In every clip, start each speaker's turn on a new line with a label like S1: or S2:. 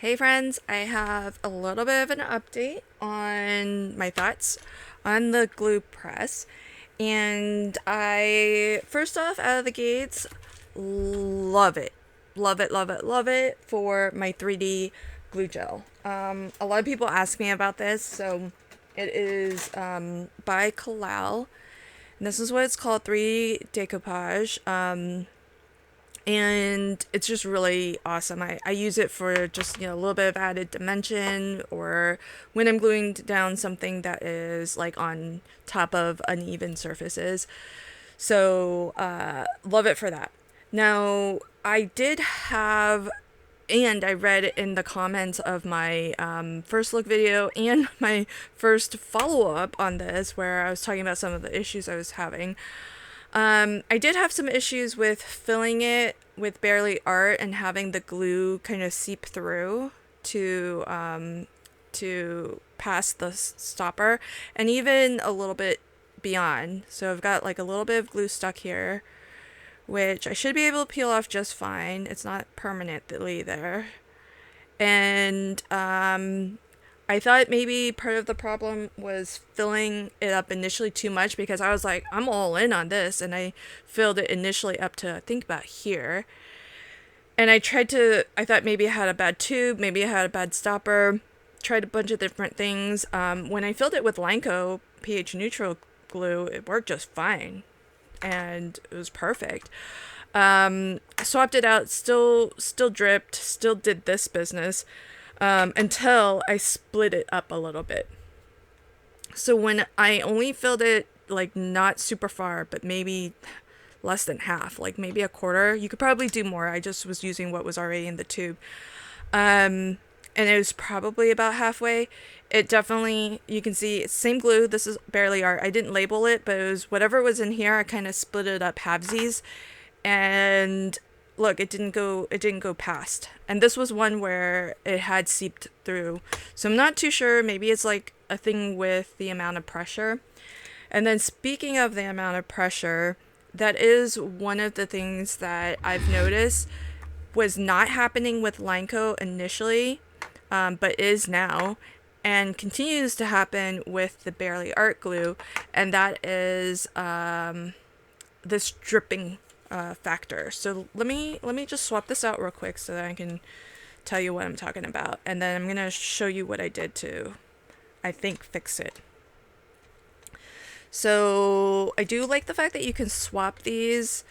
S1: Hey friends, I have a little bit of an update on my thoughts on the glue press. And I, first off, out of the gates, love it. Love it, love it, love it for my 3D glue gel. A lot of people ask me about this, so it is by Kalal. And this is what it's called, 3D decoupage. And it's just really awesome. I use it for just, a little bit of added dimension, or when I'm gluing down something that is like on top of uneven surfaces. So love it for that. Now, I did have, and I read in the comments of my first look video and my first follow-up on this, where I was talking about some of the issues I was having. I did have some issues with filling it with barely art and having the glue kind of seep through to pass the stopper, and even a little bit beyond. So I've got like a little bit of glue stuck here, which I should be able to peel off just fine. It's not permanently there. And I thought maybe part of the problem was filling it up initially too much, because I was like, I'm all in on this, and I filled it initially up to, I think, about here. And I thought maybe I had a bad tube, maybe I had a bad stopper, tried a bunch of different things. When I filled it with Lanco pH neutral glue, it worked just fine, and it was perfect. Swapped it out, still dripped, still did this business. Until I split it up a little bit. So when I only filled it like not super far, but maybe less than half, like maybe a quarter, you could probably do more. I just was using what was already in the tube. And it was probably about halfway. It definitely, you can see it's same glue. This is barely art. I didn't label it, but it was whatever was in here. I kind of split it up halvesies, and look, it didn't go past. And this was one where it had seeped through. So I'm not too sure. Maybe it's like a thing with the amount of pressure. And then speaking of the amount of pressure, that is one of the things that I've noticed was not happening with Lanco initially, but is now, and continues to happen with the Barely Art glue. And that is this dripping factor. So let me just swap this out real quick so that I can tell you what I'm talking about, and then I'm gonna show you what I did to, I think, fix it. So I do like the fact that you can swap these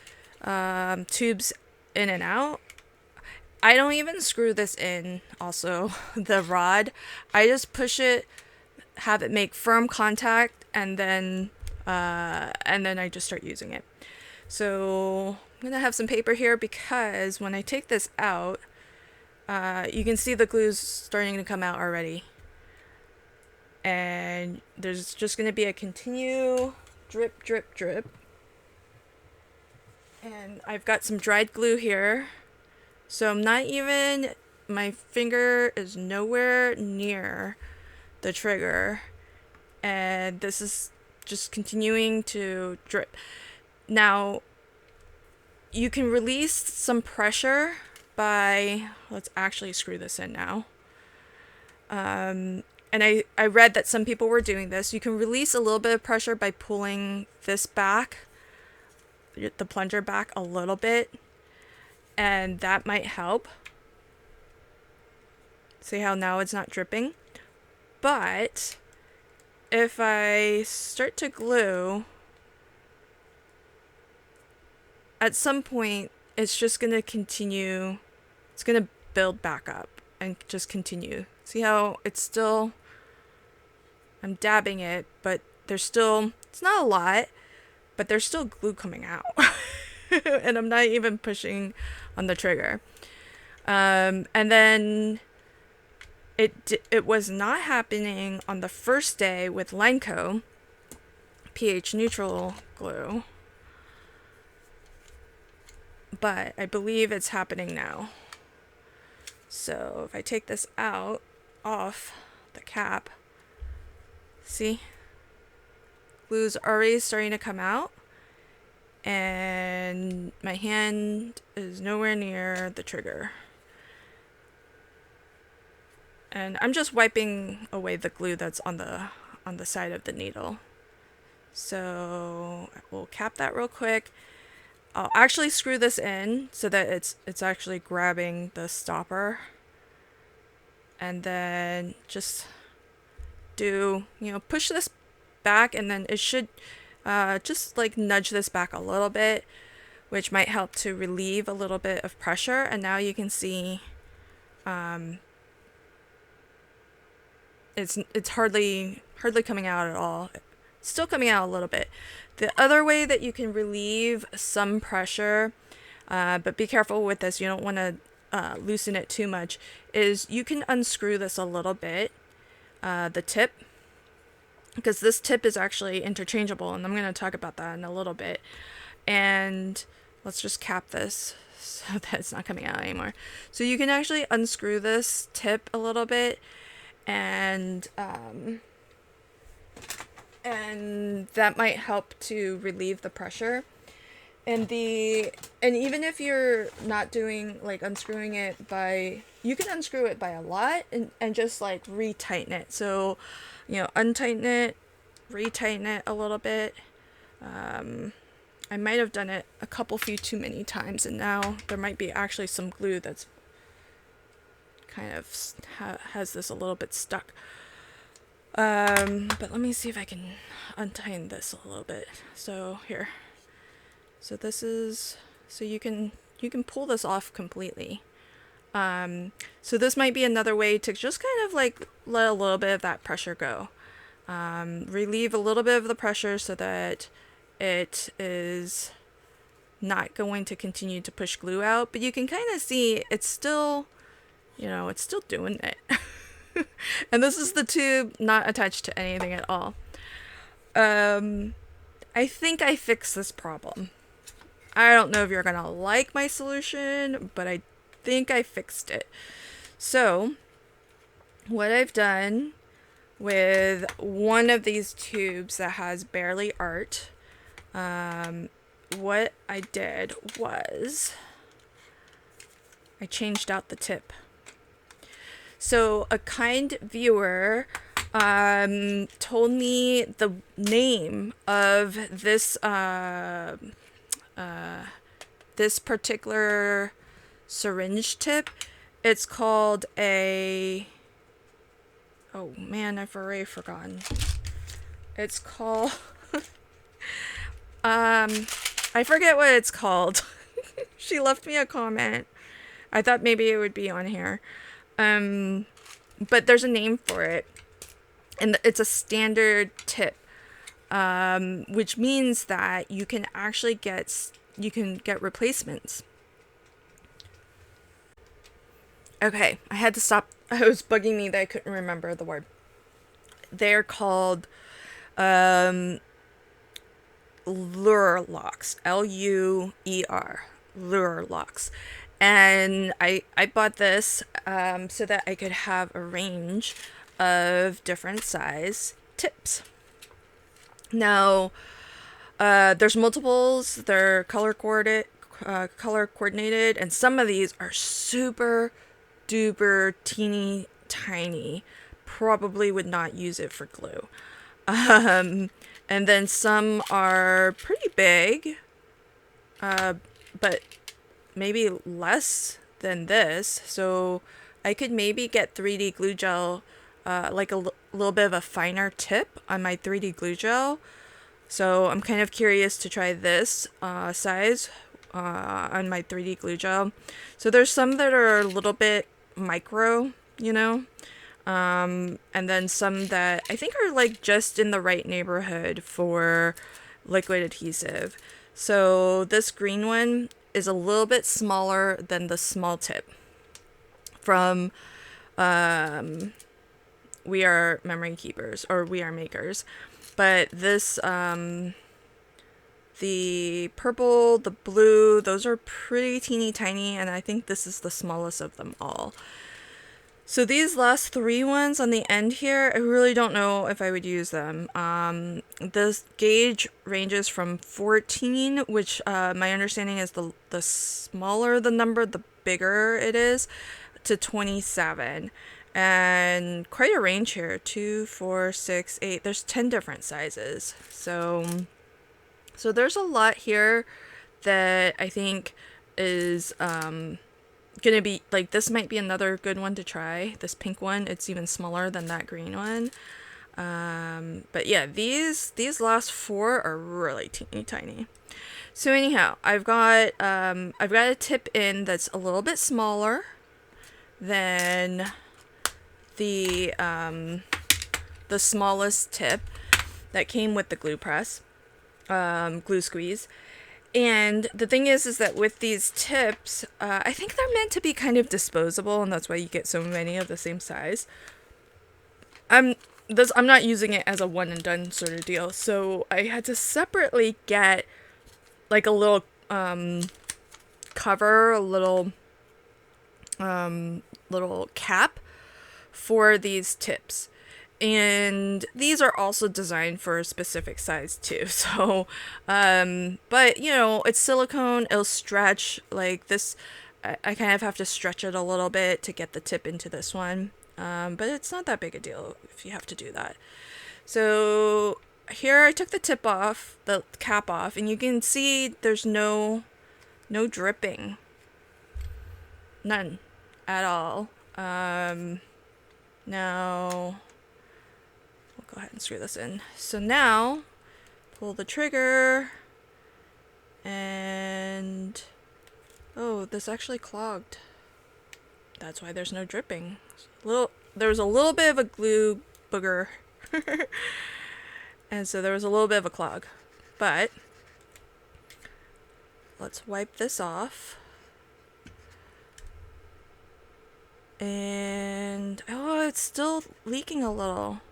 S1: tubes in and out. I don't even screw this in, also, the rod. I just push it, have it make firm contact, and then I just start using it. So I'm going to have some paper here, because when I take this out, you can see the glue's starting to come out already. And there's just going to be a continue drip, drip, drip. And I've got some dried glue here. So I'm not even, my finger is nowhere near the trigger. And this is just continuing to drip. Now, you can release some pressure by, let's actually screw this in now. And I read that some people were doing this. You can release a little bit of pressure by pulling this back, the plunger back a little bit, and that might help. See how now it's not dripping? But if I start to glue, at some point, it's just going to continue. It's going to build back up and just continue. See how it's still, I'm dabbing it, but there's still, it's not a lot, but there's still glue coming out. And I'm not even pushing on the trigger. And then it was not happening on the first day with Lanco pH neutral glue. But I believe it's happening now. So if I take this off the cap, see? Glue's already starting to come out, and my hand is nowhere near the trigger. And I'm just wiping away the glue that's on the side of the needle. So we'll cap that real quick. I'll actually screw this in so that it's actually grabbing the stopper. And then just push this back, and then it should just like nudge this back a little bit, which might help to relieve a little bit of pressure. And now you can see it's hardly coming out at all. It's still coming out a little bit. The other way that you can relieve some pressure, but be careful with this, you don't want to loosen it too much, is you can unscrew this a little bit, the tip, because this tip is actually interchangeable, and I'm going to talk about that in a little bit. And let's just cap this so that it's not coming out anymore. So you can actually unscrew this tip a little bit, and that might help to relieve the pressure. And even if you're not doing like unscrewing it you can unscrew it by a lot and just like retighten it. So, untighten it, retighten it a little bit. I might have done it a few too many times, and now there might be actually some glue that's kind of has this a little bit stuck. But let me see if I can untighten this a little bit. So here. So this is, so you can pull this off completely. So this might be another way to just kind of like let a little bit of that pressure go. Relieve a little bit of the pressure so that it is not going to continue to push glue out, but you can kind of see it's still, it's still doing it. And this is the tube not attached to anything at all. I think I fixed this problem. I don't know if you're gonna like my solution, but I think I fixed it. So what I've done with one of these tubes that has barely art, what I did was I changed out the tip. So a kind viewer told me the name of this this particular syringe tip. It's called oh man, I've already forgotten. It's called I forget what it's called. She left me a comment. I thought maybe it would be on here. But there's a name for it, and it's a standard tip, which means that you can actually get replacements. Okay, I had to stop. It was bugging me that I couldn't remember the word. They're called lure locks, Luer, lure locks. And I bought this so that I could have a range of different size tips. Now, there's multiples. They're color coordinated, and some of these are super duper teeny tiny. Probably would not use it for glue. And then some are pretty big, but maybe less than this. So I could maybe get 3D glue gel, like a little bit of a finer tip on my 3D glue gel. So I'm kind of curious to try this size on my 3D glue gel. So there's some that are a little bit micro, and then some that I think are like just in the right neighborhood for liquid adhesive. So this green one is a little bit smaller than the small tip from We Are Memory Keepers, or We Are Makers. But this, the purple, the blue, those are pretty teeny tiny, and I think this is the smallest of them all. So these last three ones on the end here, I really don't know if I would use them. This gauge ranges from 14, which my understanding is the smaller the number, the bigger it is, to 27. And quite a range here, 2, 4, 6, 8. There's 10 different sizes. So there's a lot here that I think is gonna be like, this might be another good one to try. This pink one, it's even smaller than that green one. But yeah, these last 4 are really teeny tiny. So anyhow, I've got a tip in that's a little bit smaller than the smallest tip that came with the glue press, glue squeeze. And the thing is that with these tips, I think they're meant to be kind of disposable, and that's why you get so many of the same size. I'm not using it as a one and done sort of deal, so I had to separately get like a little cover, a little cap for these tips. And these are also designed for a specific size too. So, but you know, it's silicone, it'll stretch like this. I kind of have to stretch it a little bit to get the tip into this one. But it's not that big a deal if you have to do that. So here I took the tip off, the cap off, and you can see there's no dripping. None at all. Now we'll go ahead and screw this in. So now pull the trigger, and oh, this actually clogged. That's why there's no dripping. There was a little bit of a glue booger. And so there was a little bit of a clog. But let's wipe this off. And oh, it's still leaking a little.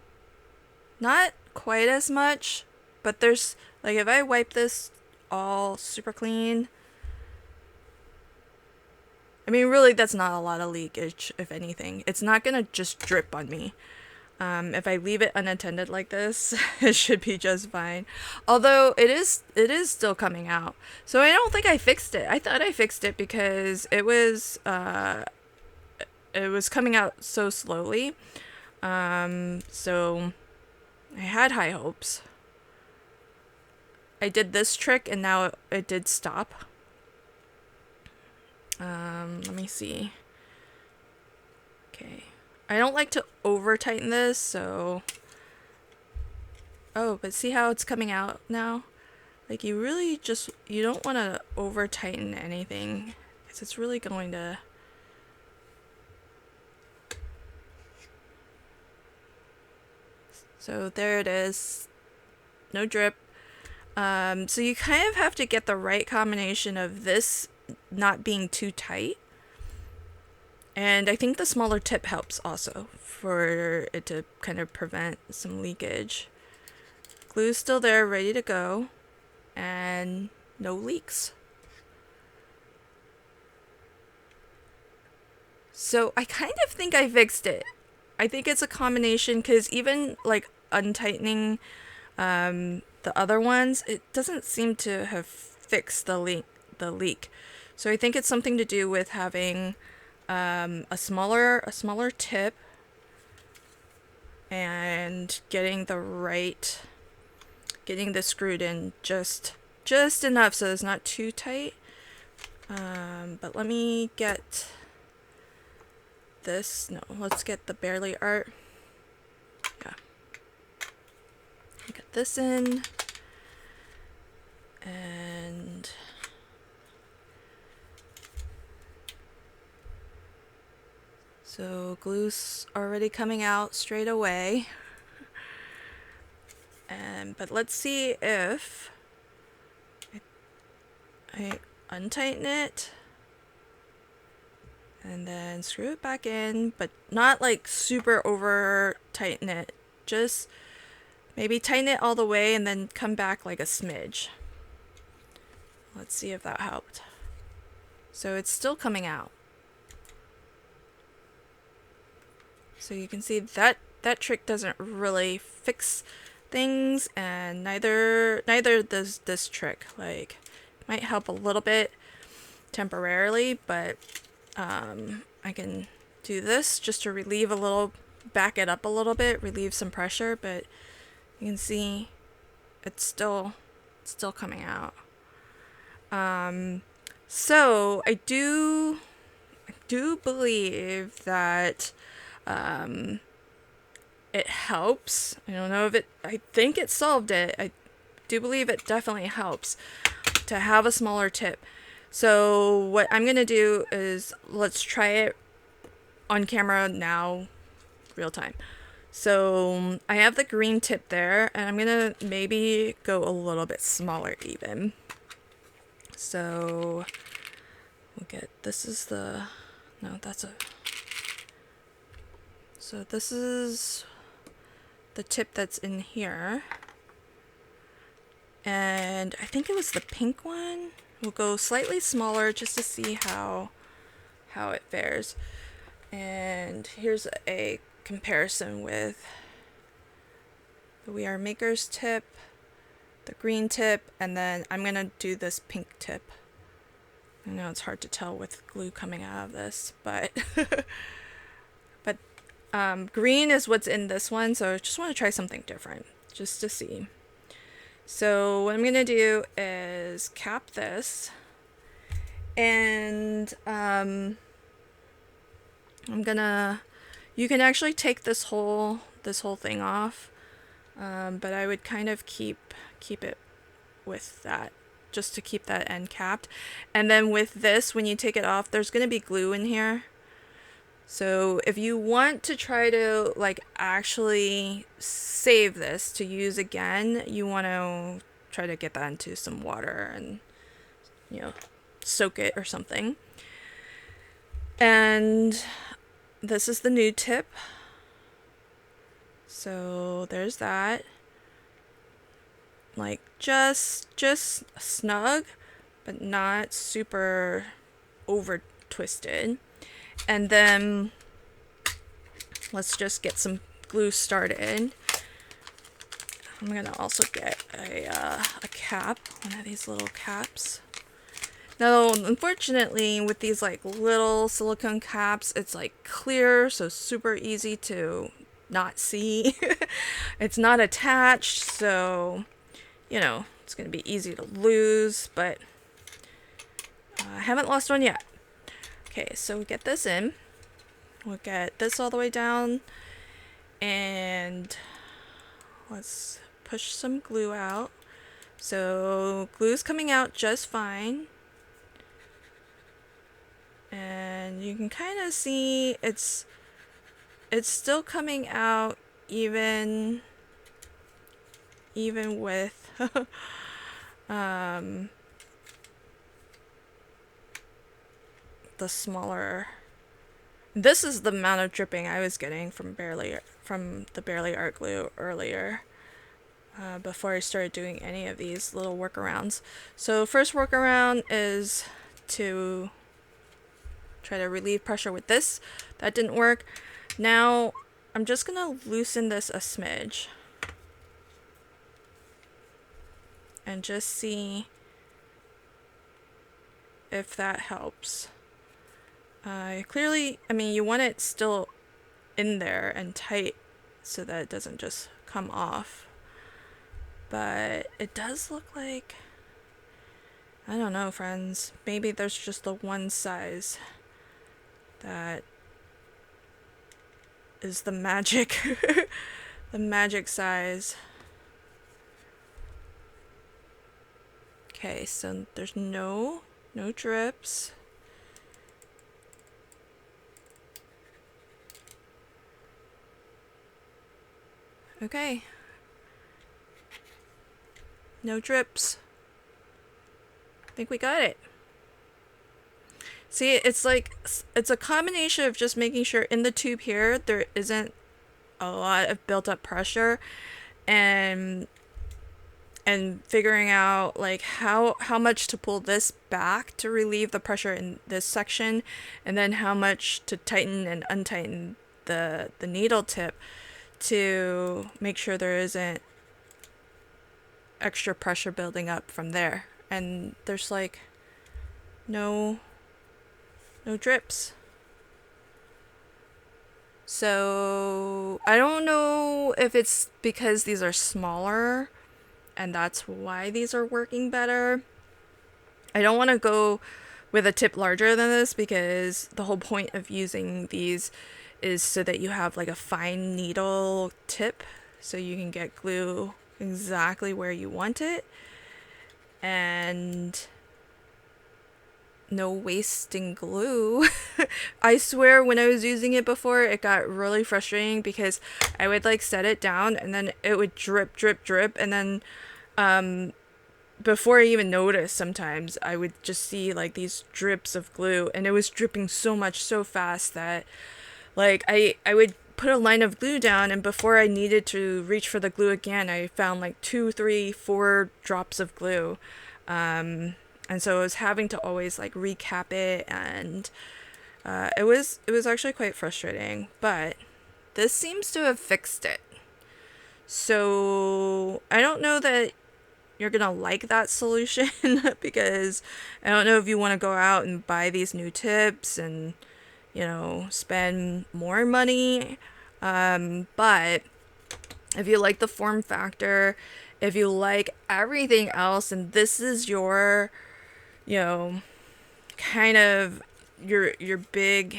S1: Not quite as much, but there's like, if I wipe this all super clean, I mean, really, that's not a lot of leakage, if anything. It's not gonna just drip on me. If I leave it unattended like this, it should be just fine. Although it is still coming out. So I don't think I fixed it. I thought I fixed it because it was coming out so slowly. So I had high hopes. I did this trick and now it did stop. Let me see. Okay. I don't like to over tighten this, so... Oh, but see how it's coming out now? Like, you really just... You don't want to over tighten anything, because it's really going to... So there it is. No drip. So you kind of have to get the right combination of this not being too tight. And I think the smaller tip helps also for it to kind of prevent some leakage. Glue's still there, ready to go, and no leaks. So I kind of think I fixed it. I think it's a combination, because even like untightening the other ones, it doesn't seem to have fixed the leak. So I think it's something to do with having a smaller tip and getting this screwed in just enough so it's not too tight. But let me get this. No, let's get the Barely Art. Yeah. Get this in. And so glue's already coming out straight away. But let's see if I untighten it and then screw it back in, but not like super over tighten it. Just maybe tighten it all the way and then come back like a smidge. Let's see if that helped. So it's still coming out. So you can see that trick doesn't really fix things, and neither does this trick. Like, might help a little bit temporarily, but I can do this just to relieve a little, back it up a little bit, relieve some pressure, but you can see it's still coming out. So I do believe that it helps. I don't know if I think it solved it. I do believe it definitely helps to have a smaller tip. So what I'm gonna do is, let's try it on camera now, real time. So I have the green tip there, and I'm gonna maybe go a little bit smaller even. So we'll get, this is the, no, that's a, so this is the tip that's in here. And I think it was the pink one. We'll go slightly smaller just to see how it fares. And here's a comparison with the We Are Makers tip, the green tip, and then I'm gonna do this pink tip. I know it's hard to tell with glue coming out of this, but green is what's in this one, so I just want to try something different just to see. So what I'm gonna do is cap this, and you can actually take this whole thing off, but I would kind of keep it with that, just to keep that end capped. And then with this, when you take it off, there's gonna be glue in here. So if you want to try to like actually save this to use again, you want to try to get that into some water and, you know, soak it or something. And this is the new tip. So there's that. Like just snug, but not super over twisted. And then let's just get some glue started. I'm gonna also get a cap, one of these little caps. Now, unfortunately, with these like little silicone caps, it's like clear, so super easy to not see. It's not attached, so you know, it's gonna be easy to lose, but I haven't lost one yet. Okay, so we get this in. We'll get this all the way down, and let's push some glue out. So glue's coming out just fine. And you can kind of see it's still coming out even with the smaller. This is the amount of dripping I was getting from the Barely Art glue earlier, before I started doing any of these little workarounds. So first workaround is to try to relieve pressure with this. That didn't work. Now I'm just gonna loosen this a smidge and just see if that helps. Clearly, I mean, you want it still in there and tight so that it doesn't just come off. But it does look like, I don't know, friends, maybe there's just the one size that is the magic, the magic size. Okay, so there's no drips. Okay. No drips. I think we got it. See, it's like, it's a combination of just making sure in the tube here there isn't a lot of built up pressure, and figuring out like how much to pull this back to relieve the pressure in this section, and then how much to tighten and untighten the needle tip to make sure there isn't extra pressure building up from there. And there's like no drips. So I don't know if it's because these are smaller and that's why these are working better. I don't want to go with a tip larger than this because the whole point of using these is so that you have like a fine needle tip so you can get glue exactly where you want it and no wasting glue. I swear when I was using it before, it got really frustrating because I would like set it down and then it would drip, drip, drip. And then before I even noticed, sometimes I would just see like these drips of glue and it was dripping so much so fast that like I would put a line of glue down and before I needed to reach for the glue again, I found like 2, 3, 4 drops of glue. And so I was having to always like recap it and it was actually quite frustrating, but this seems to have fixed it. So I don't know that you're gonna like that solution because I don't know if you want to go out and buy these new tips and spend more money. But if you like the form factor, if you like everything else, and this is your, kind of your big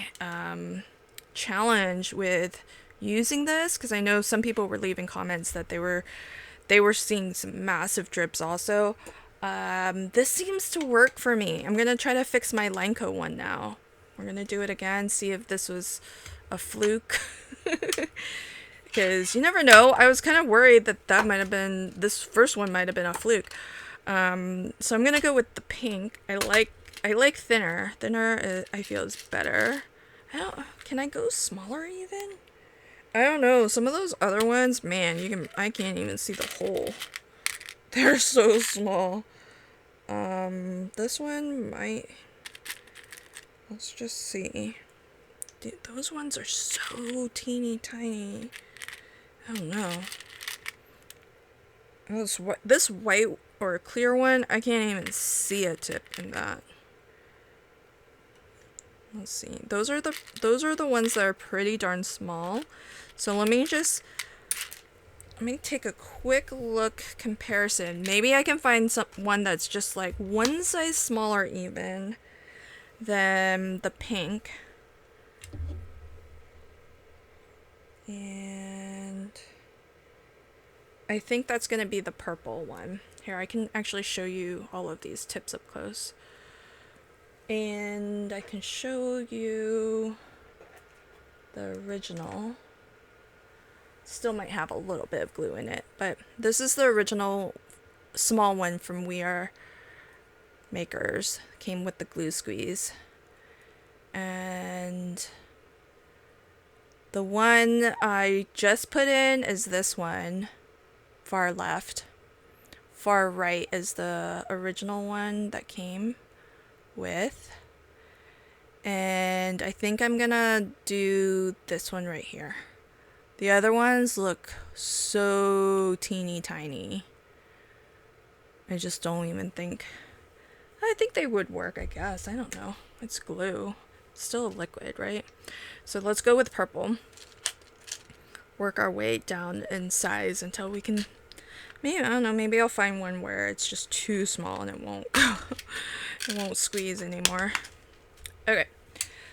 S1: challenge with using this, because I know some people were leaving comments that they were seeing some massive drips also. This seems to work for me. I'm gonna try to fix my Lenko one now. We're gonna do it again, see if this was a fluke. Because you never know. I was kind of worried that might have been, this first one might have been a fluke. So I'm gonna go with the pink. I like thinner. Thinner, I feel is better. Can I go smaller even? I don't know. Some of those other ones, man, I can't even see the hole. They're so small. This one might. Let's just see. Dude, those ones are so teeny tiny. I don't know. This white or clear one, I can't even see a tip in that. Let's see. Those are the ones that are pretty darn small. So let me take a quick look comparison. Maybe I can find one that's just like one size smaller even than the pink. And I think that's going to be the purple one. Here, I can actually show you all of these tips up close. And I can show you the original. Still might have a little bit of glue in it, but this is the original small one from We Are Makers. Came with the glue squeeze. And the one I just put in is this one, far left. Far right is the original one that came with. And I think I'm gonna do this one right here. The other ones look so teeny tiny. I just don't even think. I think they would work, I guess. I don't know. It's glue. It's still a liquid, right? So let's go with purple. Work our way down in size until we can. Maybe, I don't know, maybe I'll find one where it's just too small and it won't squeeze anymore. Okay,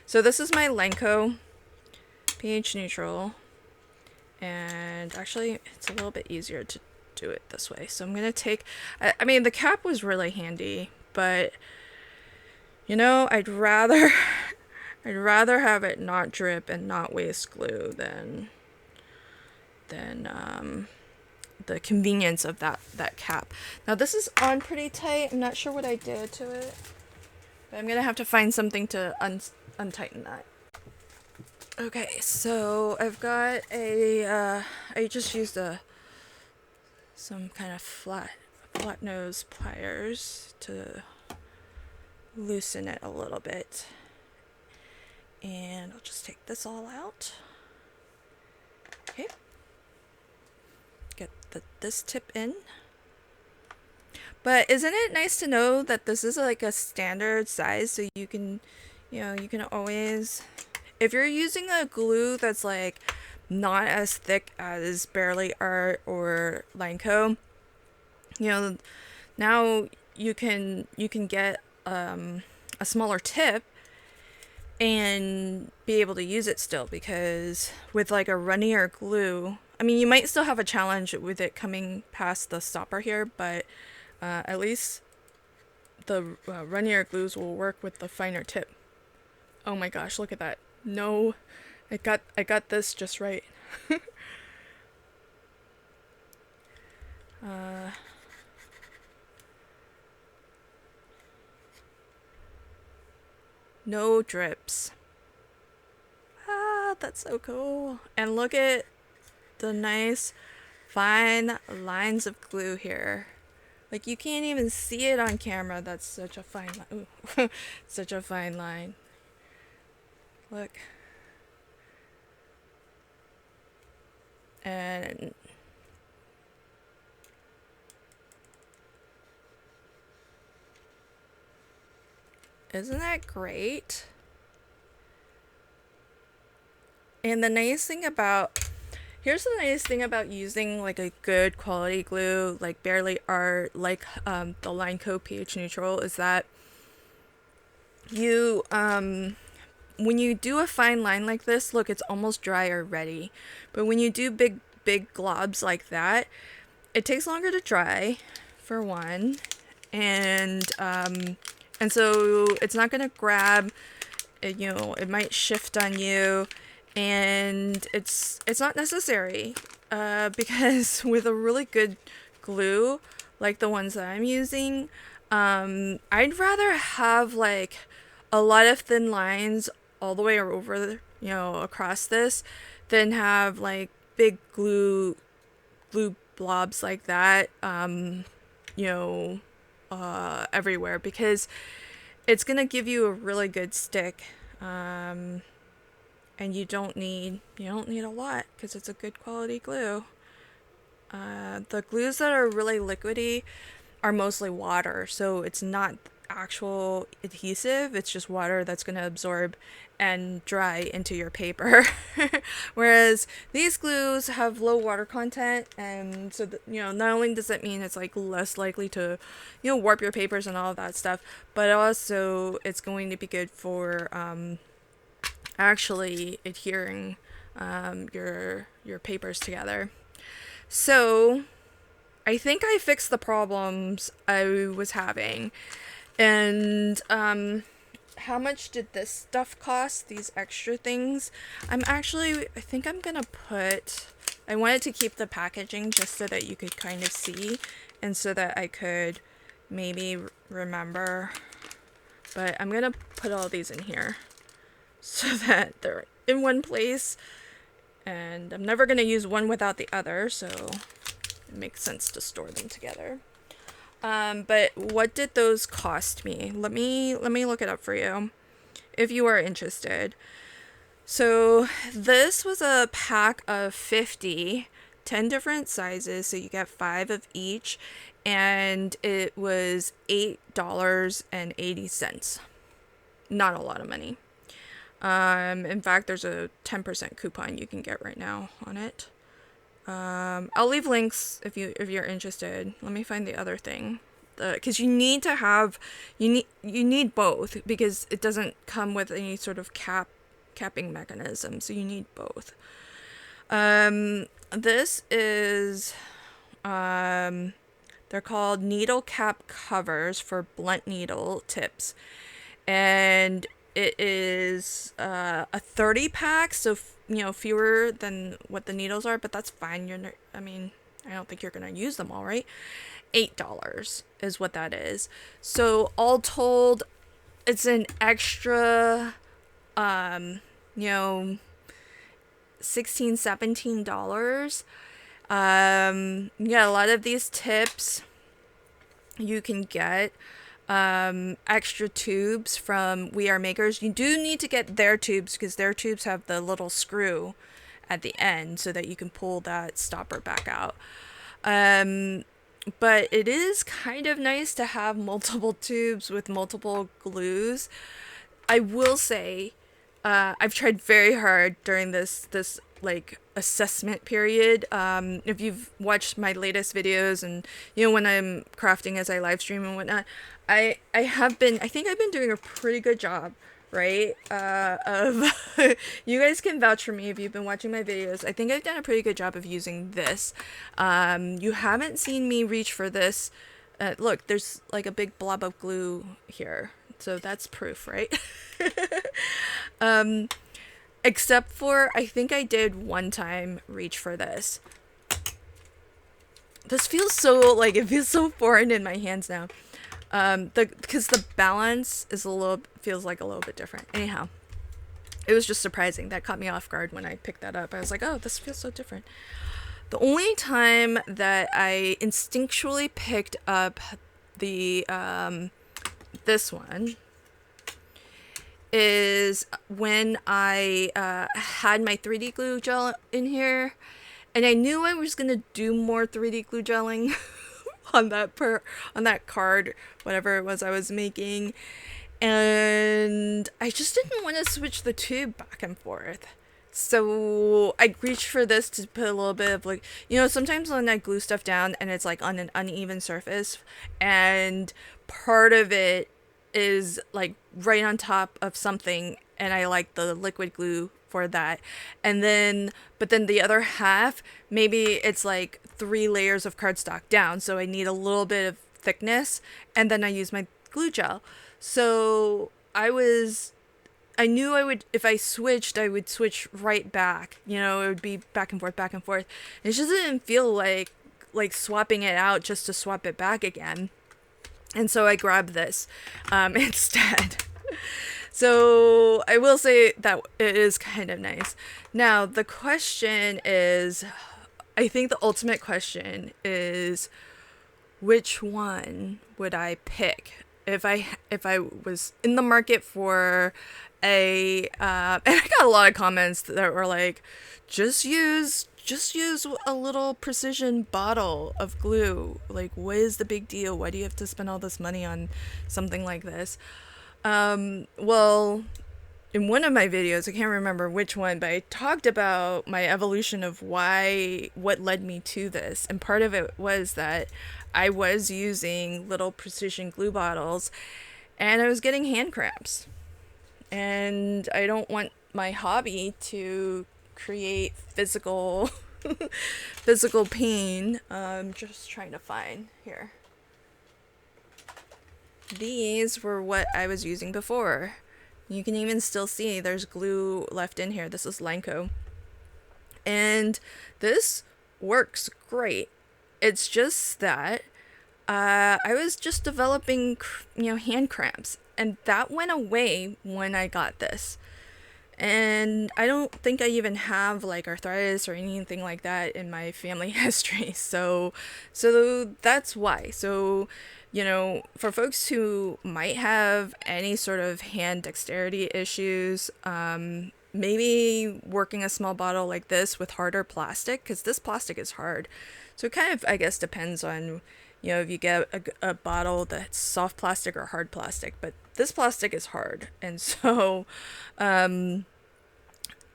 S1: so this is my Lenko pH neutral, and actually it's a little bit easier to do it this way. So I'm gonna take, I mean the cap was really handy, but I'd rather have it not drip and not waste glue than the convenience of that cap. Now this is on pretty tight. I'm not sure what I did to it, but I'm gonna have to find something to untighten that. Okay, so I've got I just used some kind of flat nose pliers to loosen it a little bit, and I'll just take this all out. Okay. Get this tip in. But isn't it nice to know that this is like a standard size, so you can always, if you're using a glue that's like not as thick as Barely Art or Lineco, you know, now you can get a smaller tip and be able to use it still, because with like a runnier glue, I mean, you might still have a challenge with it coming past the stopper here, but at least the runnier glues will work with the finer tip. Oh my gosh, look at that. No, I got this just right. uh, no drips. Ah, that's so cool. And look at the nice fine lines of glue here. Like, you can't even see it on camera. That's such a fine line. Ooh, such a fine line. Look. And isn't that great? And the nice thing about, here's the nice thing about using like a good quality glue, like Barely Art, like the Lineco pH Neutral, is that you, when you do a fine line like this, look, it's almost dry already. But when you do big globs like that, it takes longer to dry, for one, and so it's not gonna grab. You know, it might shift on you, and it's not necessary, because with a really good glue like the ones that I'm using, I'd rather have like a lot of thin lines all the way over, you know, across this, than have like big glue blobs like that, you know, everywhere, because it's gonna give you a really good stick, and you don't need a lot, because it's a good quality glue. The glues that are really liquidy are mostly water, so it's not actual adhesive, it's just water that's going to absorb and dry into your paper. Whereas these glues have low water content, and so you know, not only does that mean it's like less likely to, you know, warp your papers and all of that stuff, but also it's going to be good for actually adhering your papers together. So I think I fixed the problems I was having. And how much did this stuff cost, these extra things? I think I'm gonna I wanted to keep the packaging just so that you could kind of see, and so that I could maybe remember, but I'm gonna put all these in here so that they're in one place, and I'm never gonna use one without the other, so it makes sense to store them together. But what did those cost me? Let me look it up for you, if you are interested. So this was a pack of 50, 10 different sizes, so you get 5 of each, and it was $8.80. Not a lot of money. In fact, there's a 10% coupon you can get right now on it. I'll leave links if you're interested. Let me find the other thing, because you need to have, you need both, because it doesn't come with any sort of capping mechanism, so you need both. This is, they're called needle cap covers for blunt needle tips, and it is a 30 pack, so you know, fewer than what the needles are, but that's fine. I don't think you're gonna use them all, right? $8 is what that is. So all told, it's an extra, you know, $16-17. Yeah, a lot of these tips you can get extra tubes from We Are Makers. You do need to get their tubes, because their tubes have the little screw at the end so that you can pull that stopper back out. But it is kind of nice to have multiple tubes with multiple glues. I will say, I've tried very hard during this like assessment period. If you've watched my latest videos and when I'm crafting as I live stream and whatnot, I think I've been doing a pretty good job, right? Of you guys can vouch for me if you've been watching my videos. I think I've done a pretty good job of using this. You haven't seen me reach for this. Look, there's like a big blob of glue here. So that's proof, right? Except for, I think I did one time reach for this. This feels so, like, it feels so foreign in my hands now. Because the balance is feels like a little bit different. Anyhow, it was just surprising. That caught me off guard when I picked that up. I was like, oh, this feels so different. The only time that I instinctually picked up the, this one is when I had my 3D glue gel in here, and I knew I was gonna do more 3D glue gelling on that card, whatever it was I was making, and I just didn't want to switch the tube back and forth. So I reached for this to put a little bit of, like, sometimes when I glue stuff down and it's like on an uneven surface and part of it is like right on top of something, and I like the liquid glue for that, but then the other half, maybe it's like 3 layers of cardstock down, so I need a little bit of thickness, and then I use my glue gel. So I knew I would, if I switched, I would switch right back, it would be back and forth, back and forth. It just didn't feel like swapping it out just to swap it back again. And so I grabbed this instead. So I will say that it is kind of nice. Now, the question is, I think the ultimate question is, which one would I pick if I was in the market for and I got a lot of comments that were like, just use a little precision bottle of glue. Like, what is the big deal? Why do you have to spend all this money on something like this? Well, in one of my videos, I can't remember which one, but I talked about my evolution of what led me to this. And part of it was that I was using little precision glue bottles and I was getting hand cramps. And I don't want my hobby to create physical pain. Just trying to find here. These were what I was using before. You can even still see there's glue left in here. This is Lenco. And this works great. It's just that I was just developing, hand cramps. And that went away when I got this. And I don't think I even have like arthritis or anything like that in my family history. So that's why. So, for folks who might have any sort of hand dexterity issues, maybe working a small bottle like this with harder plastic, because this plastic is hard. So it kind of, I guess, depends on, if you get a bottle that's soft plastic or hard plastic, but this plastic is hard. And so, when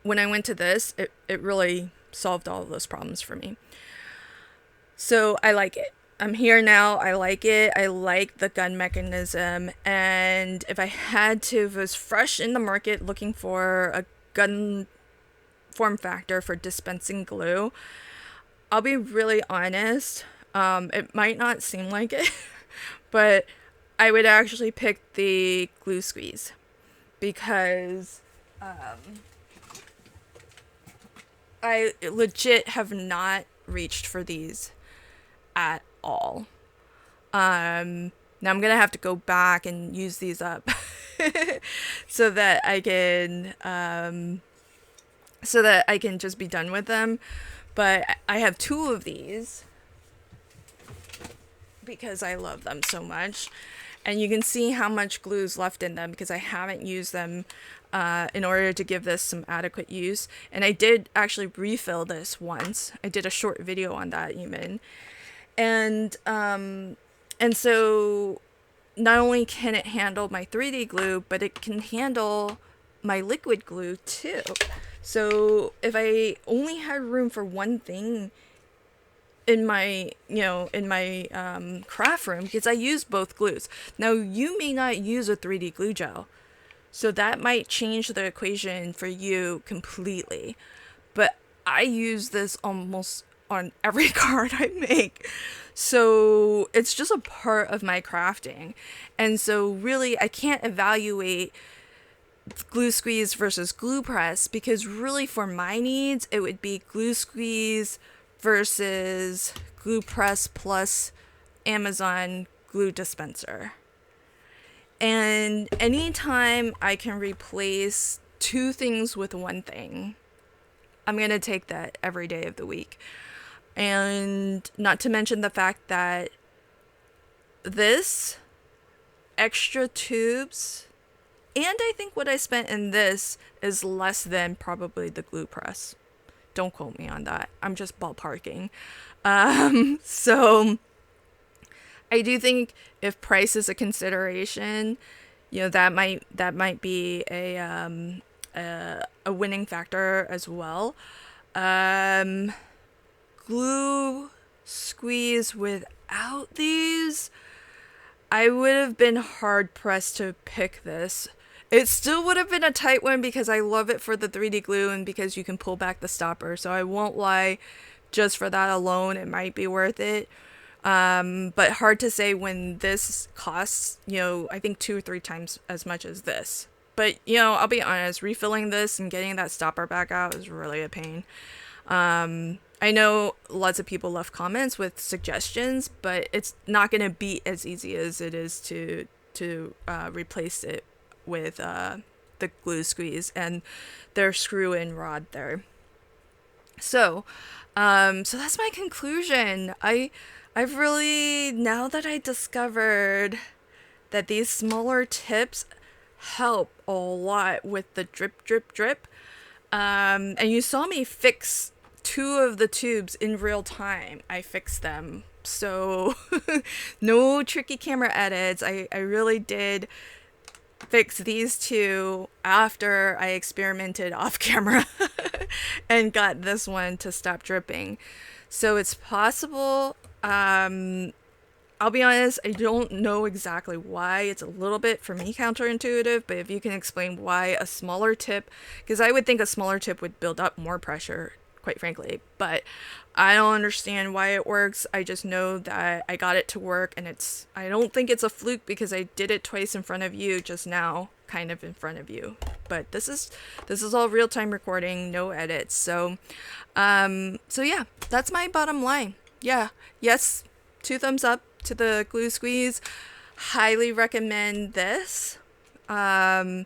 S1: I went to this, it really solved all of those problems for me. So I like it. I'm here now. I like it. I like the gun mechanism. And if I was fresh in the market looking for a gun form factor for dispensing glue, I'll be really honest. It might not seem like it, but I would actually pick the glue squeeze because I legit have not reached for these at all. Now I'm gonna have to go back and use these up so that I can just be done with them. But I have 2 of these because I love them so much. And you can see how much glue is left in them because I haven't used them in order to give this some adequate use. And I did actually refill this once. I did a short video on that even. And so not only can it handle my 3D glue, but it can handle my liquid glue too. So if I only had room for one thing in my, craft room, because I use both glues. Now, you may not use a 3D glue gel, so that might change the equation for you completely. But I use this almost on every card I make. So it's just a part of my crafting. And so really, I can't evaluate glue squeeze versus glue press, because really for my needs, it would be glue squeeze versus glue press plus Amazon glue dispenser. And anytime I can replace two things with one thing, I'm going to take that every day of the week. And not to mention the fact that this extra tubes, and I think what I spent in this is less than probably the glue press. Don't quote me on that. I'm just ballparking. So I do think if price is a consideration, that might be a winning factor as well. Glue squeeze without these, I would have been hard pressed to pick this. It still would have been a tight one because I love it for the 3D glue and because you can pull back the stopper. So I won't lie, just for that alone, it might be worth it. But hard to say when this costs, I think 2 or 3 times as much as this. But, I'll be honest, refilling this and getting that stopper back out is really a pain. I know lots of people left comments with suggestions, but it's not going to be as easy as it is to replace it with the glue squeeze and their screw-in rod there. So that's my conclusion. I've really, now that I discovered that these smaller tips help a lot with the drip, drip, drip. And you saw me fix 2 of the tubes in real time. I fixed them. So no tricky camera edits. I really did fix these 2 after I experimented off camera and got this one to stop dripping. So it's possible. I'll be honest, I don't know exactly why. It's a little bit, for me, counterintuitive, but if you can explain why a smaller tip, because I would think a smaller tip would build up more pressure, quite frankly, but I don't understand why it works. I just know that I got it to work, and I don't think it's a fluke because I did it twice in front of you just now, kind of in front of you. But this is all real-time recording, no edits. So yeah, that's my bottom line. Yeah, yes, 2 thumbs up to the glue squeeze. Highly recommend this. Actually,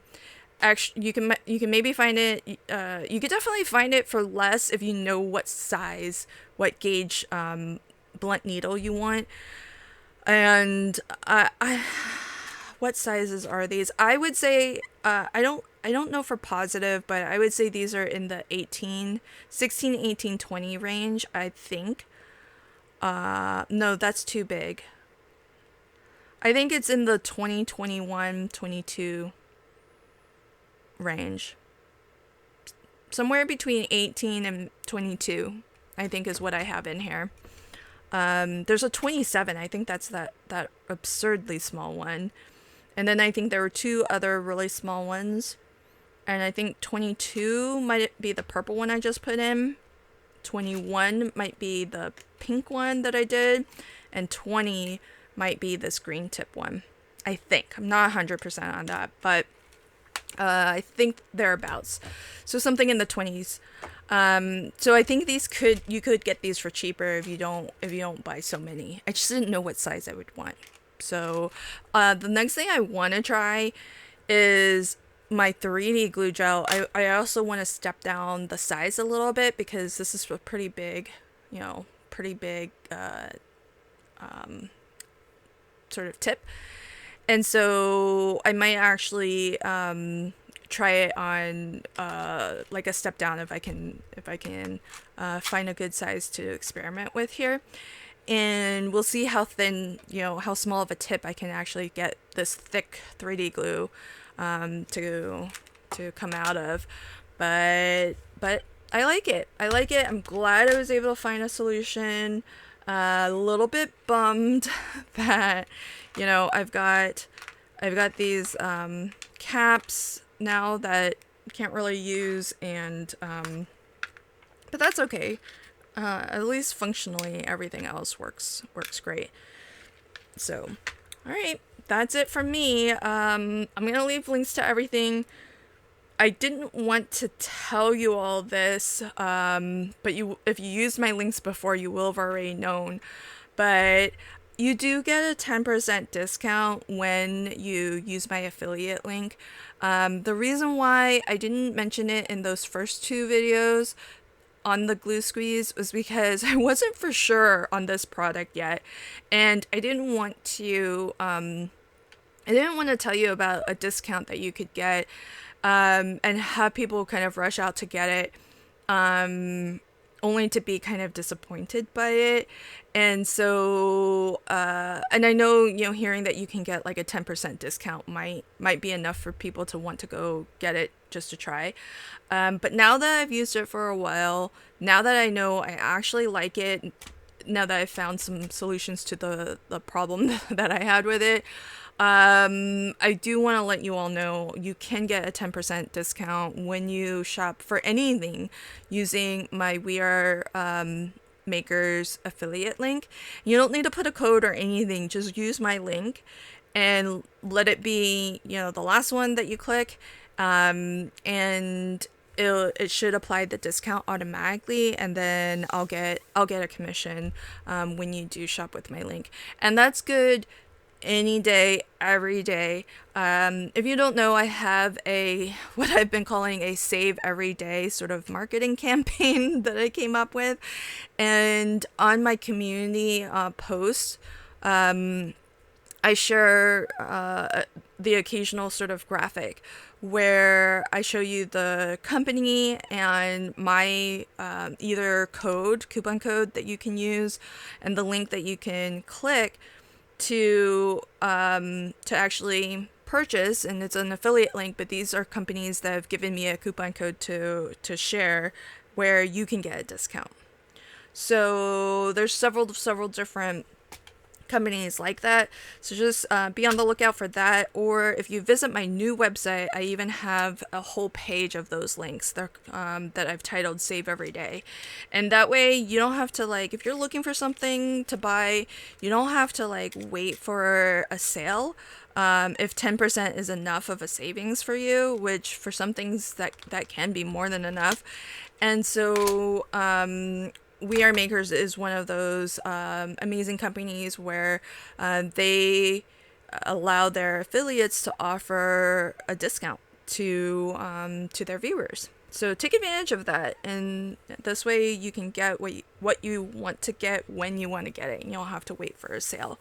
S1: you can maybe find it. You could definitely find it for less if you know what size, what gauge blunt needle you want. And what sizes are these? I would say I don't know for positive, but I would say these are in the 16, 18, 20 range, I think. No, that's too big. I think it's in the 20, 21, 22 range. Somewhere between 18 and 22, I think is what I have in here. There's a 27. I think that's that absurdly small one. And then I think there were 2 other really small ones. And I think 22 might be the purple one I just put in. 21 might be the pink one that I did, and 20 might be this green tip one. I think. I'm not 100% on that, but I think thereabouts. So something in the 20s. So I think you could get these for cheaper if you don't buy so many. I just didn't know what size I would want. So the next thing I want to try is my 3D glue gel. I also want to step down the size a little bit because this is a pretty big sort of tip. And so I might actually try it on like a step down if I can find a good size to experiment with here. And we'll see how thin, how small of a tip I can actually get this thick 3D glue to to come out of, but I like it. I like it. I'm glad I was able to find a solution. A little bit bummed that, you know, I've got these caps now that I can't really use, and but that's okay. At least functionally, everything else works great. So, all right, that's it from me. I'm gonna leave links to everything. I didn't want to tell you all this, but if you used my links before, you will have already known. But you do get a 10% discount when you use my affiliate link. The reason why I didn't mention it in those first two videos on the glue squeeze was because I wasn't for sure on this product yet, and I didn't want to tell you about a discount that you could get, and have people kind of rush out to get it, only to be kind of disappointed by it. And so, and I know, you know, hearing that you can get like a 10% discount might be enough for people to want to go get it just to try. But now that I've used it for a while, now that I know I actually like it, now that I've found some solutions to the problem that I had with it, I do want to let you all know you can get a 10% discount when you shop for anything using my We Are Makers affiliate link. You don't need to put a code or anything, just use my link and let it be, you know, the last one that you click, and it should apply the discount automatically, and then I'll get a commission when you do shop with my link. And that's good any day, every day. If you don't know, I have what I've been calling a save every day sort of marketing campaign that I came up with. And on my community posts, I share the occasional sort of graphic where I show you the company and my either coupon code that you can use, and the link that you can click to actually purchase. And it's an affiliate link, but these are companies that have given me a coupon code to share where you can get a discount. So there's several different companies like that, so just be on the lookout for that. Or if you visit my new website, I even have a whole page of those links that I've titled Save Every Day, and that way you don't have to, like, if you're looking for something to buy, you don't have to like wait for a sale. If 10% is enough of a savings for you, which for some things that can be more than enough. And so We Are Makers is one of those amazing companies where they allow their affiliates to offer a discount to their viewers. So take advantage of that, and this way you can get what you want to get when you want to get it, and you don't have to wait for a sale.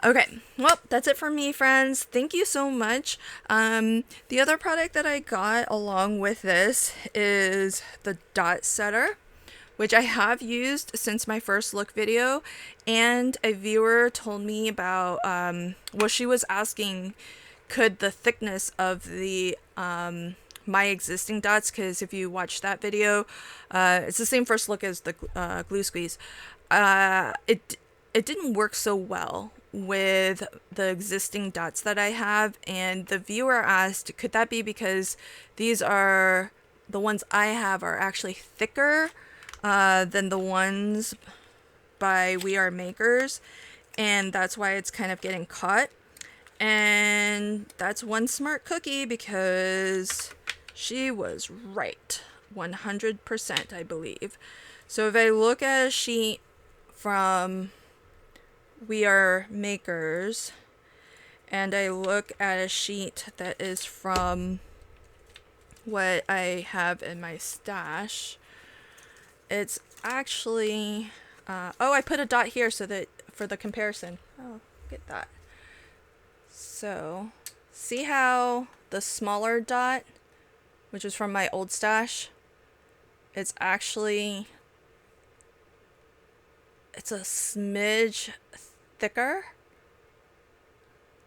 S1: Okay, well, that's it for me, friends. Thank you so much. The other product that I got along with this is the dot setter, which I have used since my first look video. And a viewer told me about, well, she was asking, could the thickness of the my existing dots, because if you watch that video, it's the same first look as the glue squeeze. It didn't work so well with the existing dots that I have, and the viewer asked, could that be because these are the ones I have are actually thicker than the ones by We Are Makers, and that's why it's kind of getting caught. And that's one smart cookie, because she was right 100%, I believe. So if I look at a sheet from We Are Makers and I look at a sheet that is from what I have in my stash, it's actually I put a dot here so that for the comparison. Oh, look at that. So see how the smaller dot, which is from my old stash, it's a smidge thicker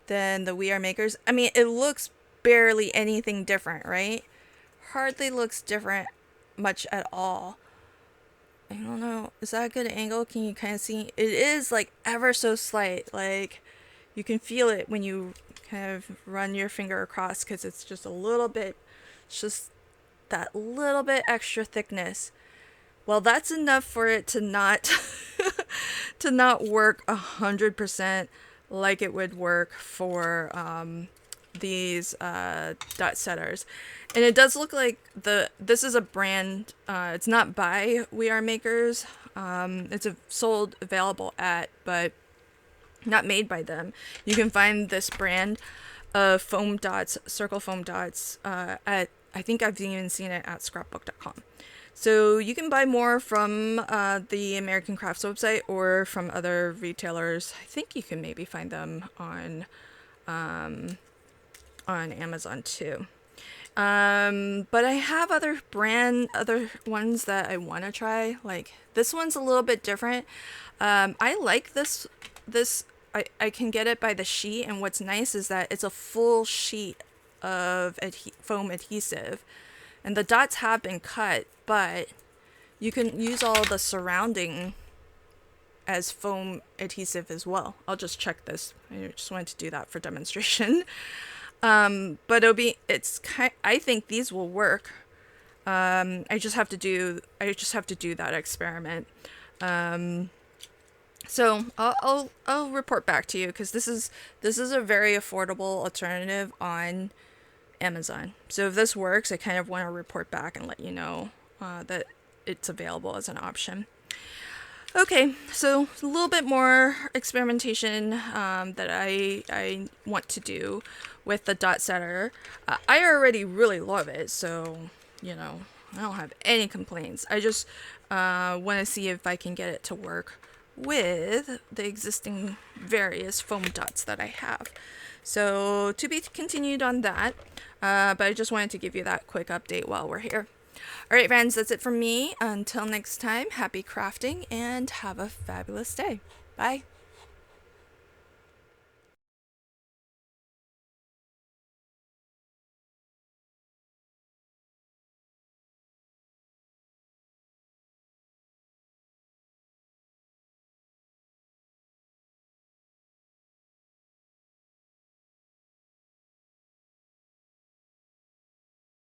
S1: than the We Are Makers. I mean, it looks barely anything different, right? Hardly looks different much at all. I don't know, is that a good angle? Can you kind of see? It is like ever so slight, like you can feel it when you kind of run your finger across, because it's just a little bit, it's just that little bit extra thickness. Well, that's enough for it to not to not work 100% like it would work for these dot setters. And it does look like this is a brand, it's not by We Are Makers, it's sold available at, but not made by them. You can find this brand of foam dots, circle foam dots, at, I think I've even seen it at scrapbook.com. So you can buy more from the American Crafts website or from other retailers. I think you can maybe find them on Amazon too. But I have other ones that I want to try. Like this one's a little bit different. I like this. I can get it by the sheet, and what's nice is that it's a full sheet of foam adhesive, and the dots have been cut, but you can use all the surrounding as foam adhesive as well. I'll just check this. I just wanted to do that for demonstration. But I think these will work. I just have to do that experiment. So I'll report back to you, because this is a very affordable alternative on Amazon. So if this works, I kind of want to report back and let you know that it's available as an option. Okay, so a little bit more experimentation that I want to do with the dot setter. I already really love it, so I don't have any complaints. I just want to see if I can get it to work with the existing various foam dots that I have. So to be continued on that, but I just wanted to give you that quick update while we're here. Alright friends, that's it from me. Until next time, happy crafting and have a fabulous day. Bye.